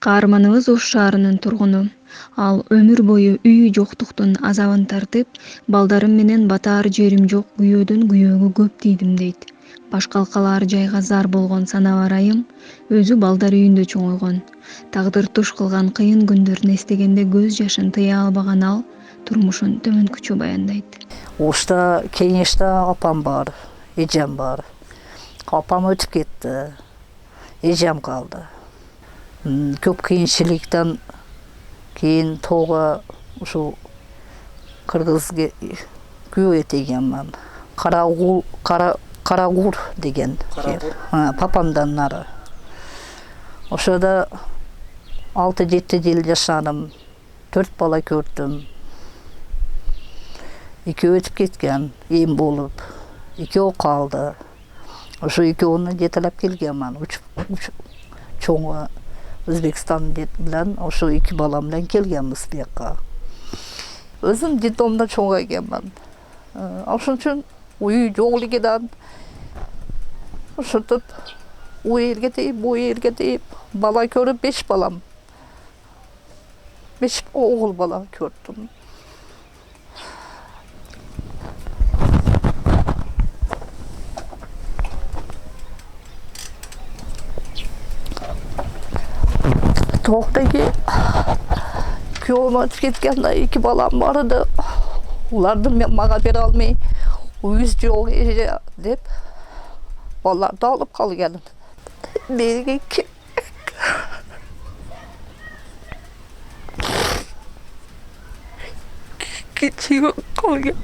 Каарманыбыз Ош шаарынын тургуну. Ал өмүр бою үйү жоктуктун азабын тартып, балдарым менен батаар жерим жок күйөөдөн күйөөгө көп тийдим дейт. Баш калкалаар жайга зар болгон санабар айым өзү балдар үйүндө чоңойгон. Тагдыр туш кылган кыйын күндөрүн эстегенде көз жашын тыя албаган ал турмушун төмөнкүчө баяндайт. Ошта Кеңеште апам бар, эжем бар. Апам өтүп кетти, эжем калды. Көп кыйынчылыктан кийин тоого ушу кыргызга күйөө этегенмин. Карагур деген жер. Папамдан нары. Ошода 6-7 жыл жашадым. 4 бала көрдүм. 2 өтүп кеткен, эм болуп. 2 калды. Ошо 2-ны жетелеп келгенмин. Чоңу Өзбекстан менен ошо 2 балам менен келгенбиз бияка. Өзүм детдомдо чоңойгенмин. Ошон үчүн үй жок элегеден ошентип у элге тийип, бу элге тийип бала көрүп 5 балам. 5 огул бала көрдүм. Тоқтаги күйөөм өтүп кеткенде 2 балам бар еді. Уларды мага бере алмай, үйүз жок деп баларды алып калган. Менге кичиге калган.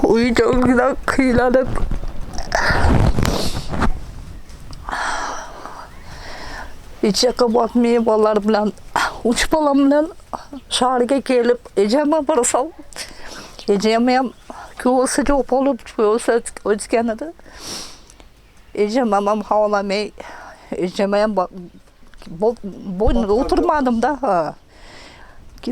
Uyuduğumda kıyılanıp içe kapatmayı balar bilen, uç balam bilen şarkı gelip eceme barasal. Ecemeyem köyüsü çok olup köyüsü ötkenedi. Ecemem havalamay, ecemeyem boynunda oturmadım da.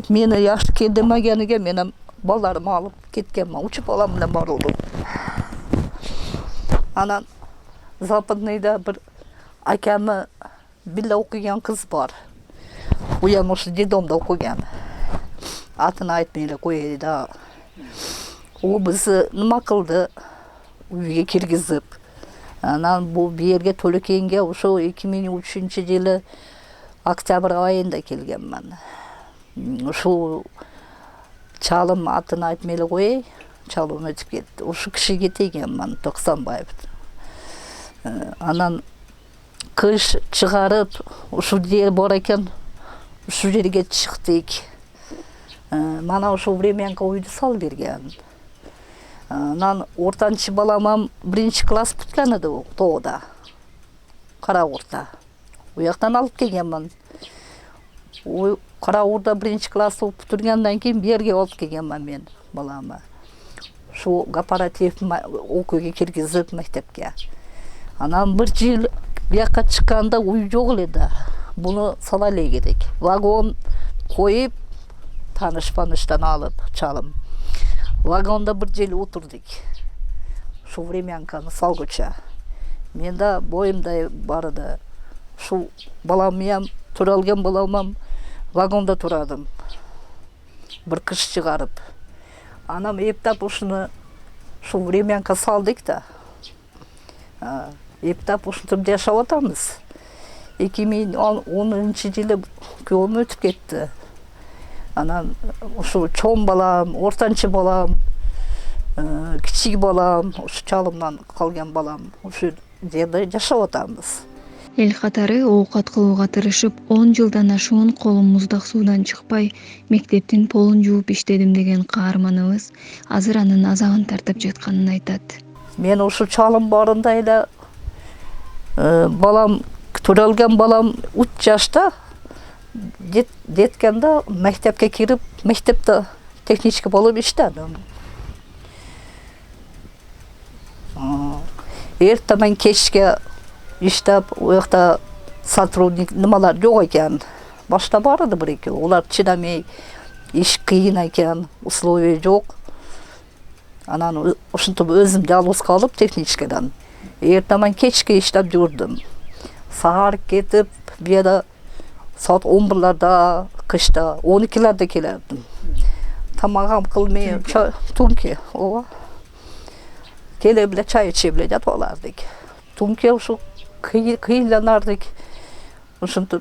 Meni yaş keldirmegeniga menim balarımı alıp ketkenman, uçup balam bilen barıldım. Anan Западныйда bir akemi bile okuyan kız var. Uyanmış dedemde okuyan. Atını aytmayla koydu da. O bizi nima kıldı? Uyga kirgizip. Anan bu bir yerge Tölekenge ошо 2003 yılı oktyabr ayında kelgenman. Ошо чалым атын айтмайлы қой, чалым өтіп кетті. Ошо кишиге тегенмін, Тоқсанбаев. Анан кыш чыгарып, ошо жер бар экен, ошо жерге чыктык. Мана ошо времянка үйдү сал берген. Анан ортанчы баламам 1-класс бүткөн эди тоодо. Карагурда. Уяктан алып келгенмин. Карагурда 1-класс окуп бүтүргөндөн кийин берге алып келгенмин мен баламы. Шу кооператив окууга киргизип мектепке. Анан 1 жыл бияка чыкканда уй жок эле. Буну сала эле керек. Вагон коюп таныш-паныштан алып чалым. Вагонда 1 жыл отурдук. Шу времянканы салгыча. Менде боюмда бар эди. Шу балам менен туралган баламам вагонда турадым. Bir kış çıkarıp. Anam eптап ушуну шу времянка салдык да. Eптап ушинтип жашап атабыз. 2010-жылы күйөөм өтүп кетти. Анан ушу чоң балам, ортанчы балам, кичик балам, ушу чалымдан калган балам, ушу жерде жашап атабыз. Эл катары оокат кылууга тырышып 10 жылдан ашуун колум муздак суудан чыкпай мектептин полун жууп иштедим деген каарманыбыз азыр анын азабын тартып жатканын айтат. Мен ушу чалым барында эле балам туралган балам 3 жашта деткенде мектепке кирип, мектепте техничка болуп иштедим. эртемен кечке иштеп, у жакта сотрудник nimалар жок экен. Башта бар edi bir экөө. Олар чыдамай, иш кыйын экен, условия жок. Анан ошентип өзүм жалгыз калып техничкадан. Эртемен кечке иштеп жүрдүм. Саар кетип, бияда saat 11'lerde, kışta 12'lerde gelirdim. Tamam kılmaya Tunke o. Geleble çay içeble yatvardık. Tunke şu kıyılanardık. Şimdi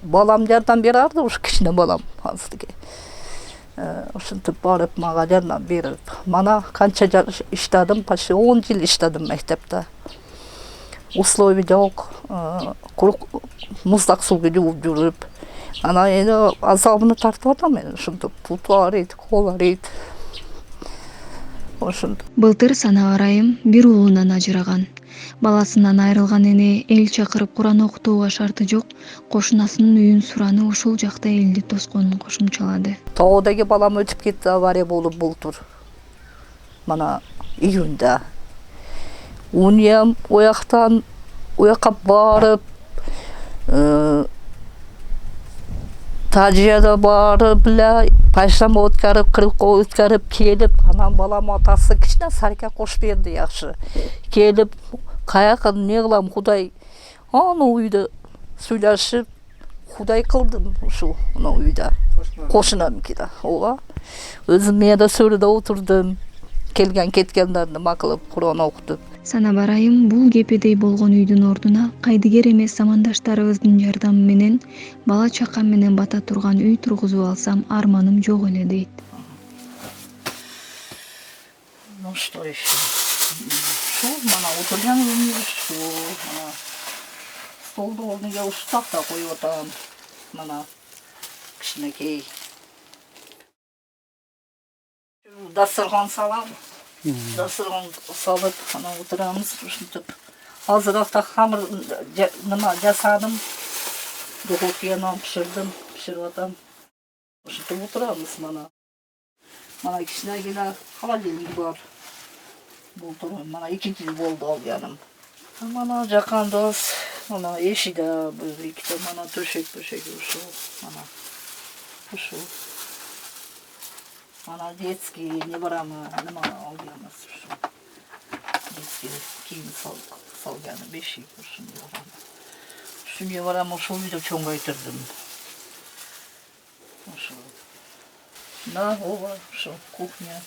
balam yerden beri ardı, o kişine balam hazırdı. Şimdi barıp mağazadan berip, bana kança işledim, paşa 10 yıl işledim mektepte. Условия жоқ, құруқ мұздақ суға жуып жүріп, ана енді азабыны тартып атам мен, ушинтип пут аарыйт, кол аарыйт. Ошентип. Былтыр Санабар айым бир уулунан ажыраган. Баласынан айрылган эне эл чакырып Куран окутууга шарты жок, кошунасынын үйүн суранып ушул жакта элди тосконун кошумчалады. Тоодагы балам өтүп кетти, авария болуп бултур. Мана июнда. Уньям ояктан оякка барып, Тажияда барып, пайшама өткөрүп, кырыкка өткөрүп келип, анан балам атасы кичине сарка кош берди жакшы. Келип, каяка эмне кылам, Кудай, аны үйдө сүйлөшүп, Кудай кылдым ушу, аны үйдө. Кошунамкида, ооба. Өзүм мээде сөрүдө отурдум. Келген кеткендерди макылып, Куран окутуп. Санабар айым бул кепедей болгон үйдүн ордуна кайдыгер эмес замандаштарыбыздын жардамы менен бала чакам менен бата турган үй тургузуп алсам арманым жок эле дейт. Ну что еще? Шу, мана отурган үйүм шу, мана столду ордуна ушу такта коюп атам. Мана кичинекей. Дастархан салам. Дастархан салып, ана отурамыз, ушинтип. Азыраакта хамыр нема жасадым. Духовкадан пиширип атам. Ушинтип отурамыз мана. Мана кичинекей холодильник бар. Бултур, мана 2 жыл болду алганым. Мана жакандас, мана эшиде, иките мана төшек ушу, мана. Ушу. Мана детский не барамы, нема алганбыз ушу. Детский кийим салганы, бешик ушу не барамы. Ушу не барамы, ушул үйдө чоңойтурдум. Ушу. Да, ооба, ушу кухня.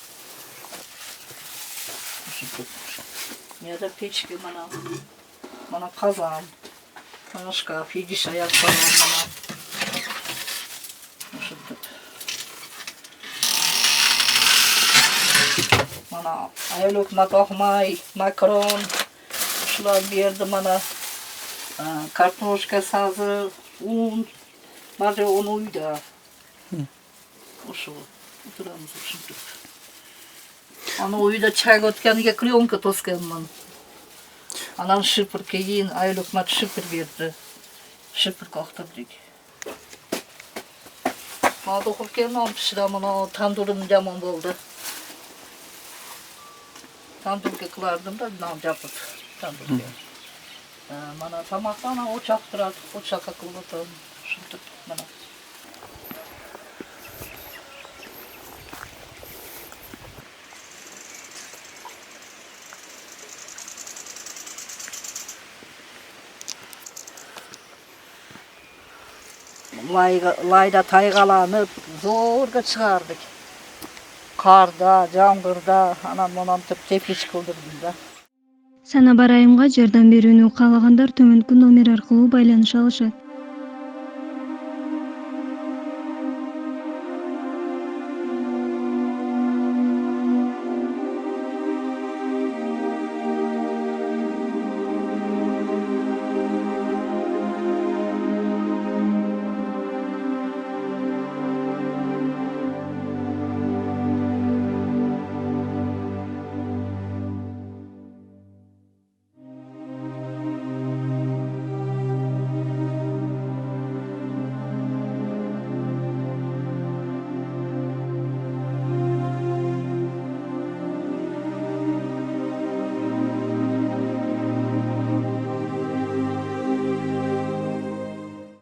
Неде печки мана казан, мана шкаф, идиш аяк салам мана. Ушинтип. Мана айылык макахмай, макарон, ушулар берди мана. Картошка сазы, ун, баары ону үйдө. Ушу, отурамыз ушинтип. Аны үйдө чай өткөнгө клеенка тосканмын. Анан шипір кейін айылык мат шипір берди. Шипір кактырдык. Мана духовкадан пиширамын, тандурум жаман болду. Тандурга кылардым да, нам жапып тандурга. Мана тамактан очак турат, очакка кылып атам. Ушинтип мана. Layda taygalanıp zorga çıkardık. Karda, жаңгырда, анан монан тепкич кылдырдым да. Санабар айымга жардам берүүнү каалагандар төмөнкү номер аркылуу байланыша алышат.